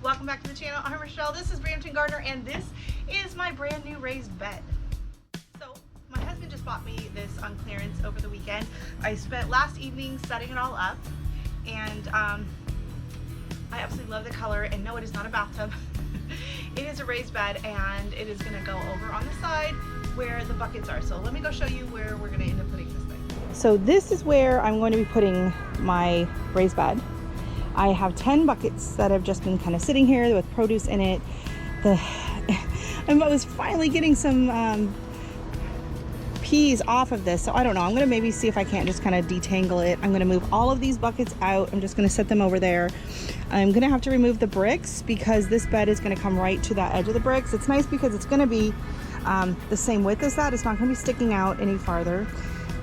welcome back to the channel. I'm Rochelle, this is Brampton Gardener, and this is my brand new raised bed. So my husband just bought me this on clearance over the weekend. I spent last evening setting it all up, and I absolutely love the color. And no, it is not a bathtub. It is a raised bed, and it is going to go over on the side where the buckets are. So let me go show you where we're going to end up putting this thing. So this is where I'm going to be putting my raised bed. I have 10 buckets that have just been kind of sitting here with produce in it. I was finally getting some peas off of this, so I don't know. I'm going to maybe see if I can't just kind of detangle it. I'm going to move all of these buckets out. I'm just going to set them over there. I'm going to have to remove the bricks because this bed is going to come right to that edge of the bricks. It's nice because it's going to be the same width as that. It's not going to be sticking out any farther.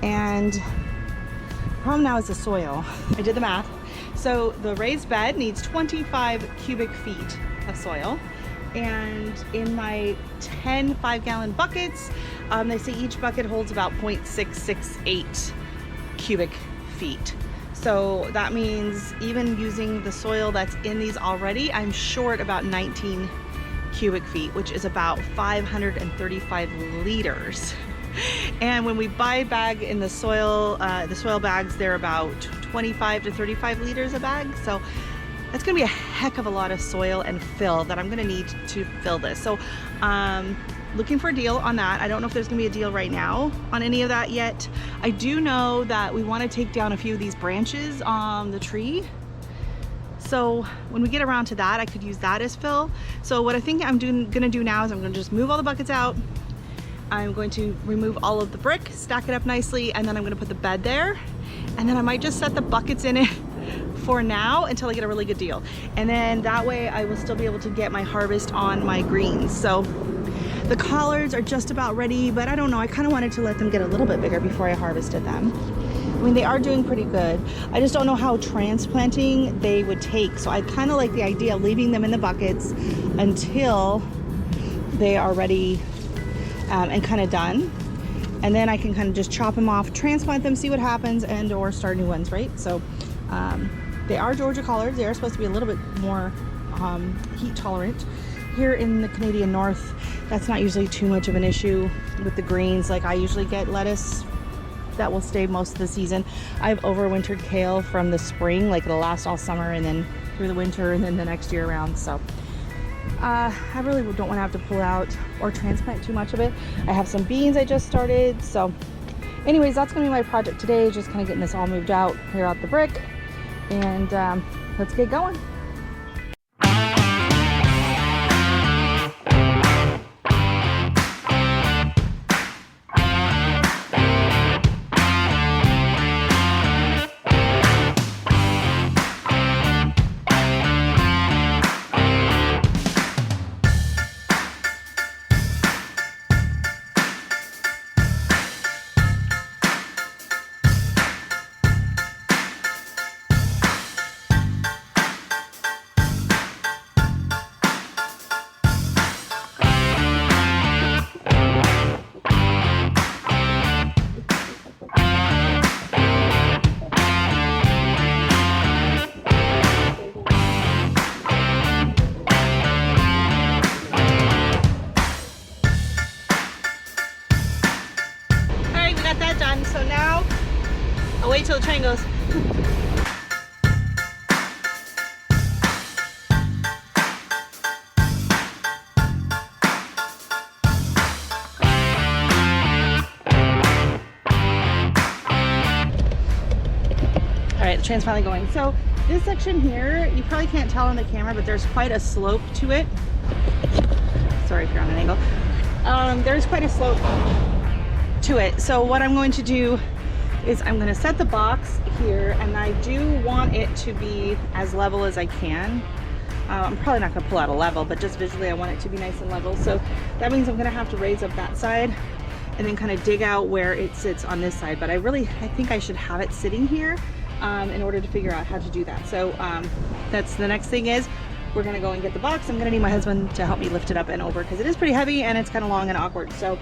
And the problem now is the soil. I did the math. So the raised bed needs 25 cubic feet of soil. And in my 10 5-gallon buckets, they say each bucket holds about 0.668 cubic feet. So that means even using the soil that's in these already, I'm short about 19 cubic feet, which is about 535 liters. And when we buy a bag in the soil bags, they're about 25 to 35 liters a bag. So that's gonna be a heck of a lot of soil and fill that I'm gonna need to fill this. So looking for a deal on that. I don't know if there's gonna be a deal right now on any of that yet. I do know that we wanna take down a few of these branches on the tree. So when we get around to that, I could use that as fill. So what I think I'm gonna do now is I'm gonna just move all the buckets out. I'm going to remove all of the brick, stack it up nicely, and then I'm gonna put the bed there. And then I might just set the buckets in it for now until I get a really good deal. And then that way I will still be able to get my harvest on my greens. So the collards are just about ready, but I don't know, I kind of wanted to let them get a little bit bigger before I harvested them. I mean, they are doing pretty good. I just don't know how transplanting they would take. So I kind of like the idea of leaving them in the buckets until they are ready and kind of done. And then I can kind of just chop them off, transplant them, see what happens, and or start new ones, right? So they are Georgia collards. They are supposed to be a little bit more heat tolerant. Here in the Canadian North, that's not usually too much of an issue with the greens. Like I usually get lettuce that will stay most of the season. I've overwintered kale from the spring, like it'll last all summer and then through the winter and then the next year around. So I really don't want to have to pull out or transplant too much of it. I have some beans I just started. So anyways, that's gonna be my project today, just kind of getting this all moved out, clear out the brick, and let's get going. So now I'll wait till the train goes. All right, the train's finally going. So this section here, you probably can't tell on the camera, but there's quite a slope to it. Sorry if you're on an angle. There's quite a slope to it. So what I'm going to do is I'm going to set the box here, and I do want it to be as level as I can. I'm probably not going to pull out a level, but just visually I want it to be nice and level. So that means I'm going to have to raise up that side and then kind of dig out where it sits on this side. But I think I should have it sitting here in order to figure out how to do that. So that's the next thing is we're going to go and get the box. I'm going to need my husband to help me lift it up and over because it is pretty heavy and it's kind of long and awkward. So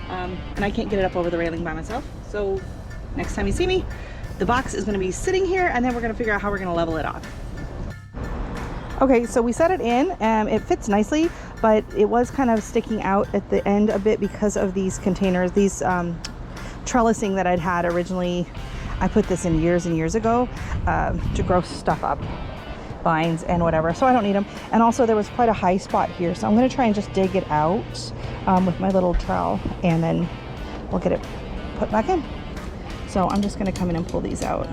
and I can't get it up over the railing by myself. So next time you see me, the box is going to be sitting here, and then we're going to figure out how we're going to level it off. Okay, so we set it in and it fits nicely, but it was kind of sticking out at the end a bit because of these containers, these trellising that I'd had originally. I put this in years and years ago to grow stuff up, vines and whatever, so I don't need them. And also there was quite a high spot here, so I'm going to try and just dig it out with my little trowel, and then we'll get it put back in. So I'm just going to come in and pull these out.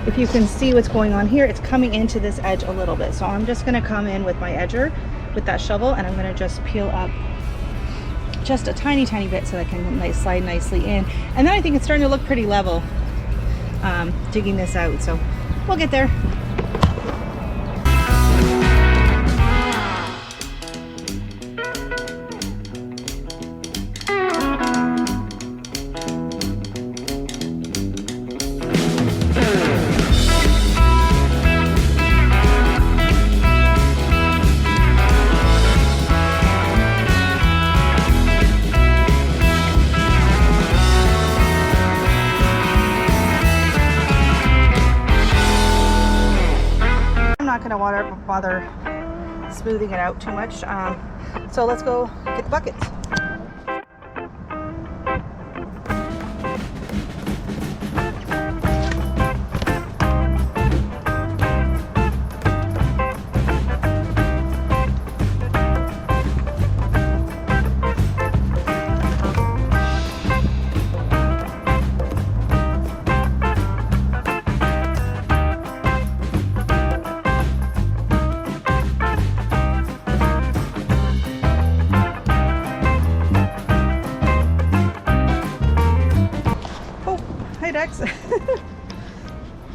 If you can see what's going on here, it's coming into this edge a little bit. So I'm just gonna come in with my edger with that shovel, and I'm gonna just peel up just a tiny bit so that I can slide nicely in. And then I think it's starting to look pretty level digging this out. So we'll get there. Gonna bother smoothing it out too much, so let's go get the buckets.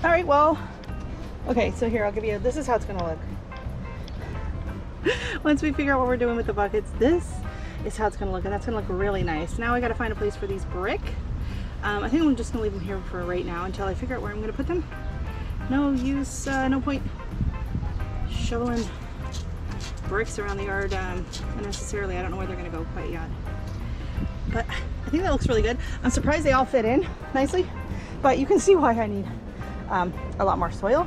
All right, well, okay, so here, I'll give you, this is how it's gonna look. Once we figure out what we're doing with the buckets, this is how it's gonna look, and that's gonna look really nice. Now I gotta find a place for these brick. I think I'm just gonna leave them here for right now until I figure out where I'm gonna put them. No use, no point shoveling bricks around the yard unnecessarily. I don't know where they're gonna go quite yet. But I think that looks really good. I'm surprised they all fit in nicely, but you can see why I need a lot more soil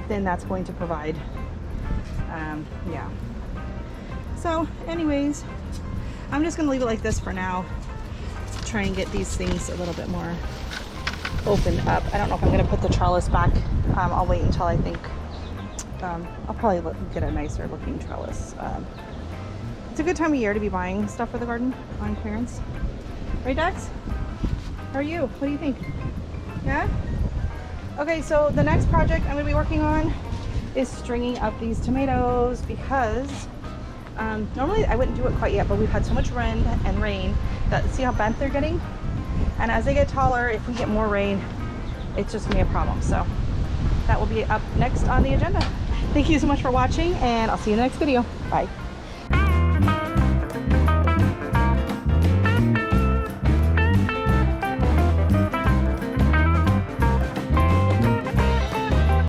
than that's going to provide. Yeah. So anyways, I'm just gonna leave it like this for now. Try and get these things a little bit more opened up. I don't know if I'm gonna put the trellis back. I'll wait until I think, I'll probably get a nicer looking trellis. It's a good time of year to be buying stuff for the garden on clearance. Right, Dax? How are you? What do you think? Yeah? Okay, so the next project I'm going to be working on is stringing up these tomatoes, because normally I wouldn't do it quite yet, but we've had so much wind and rain that, see how bent they're getting? And as they get taller, if we get more rain, it's just going to be a problem. So that will be up next on the agenda. Thank you so much for watching, and I'll see you in the next video. Bye.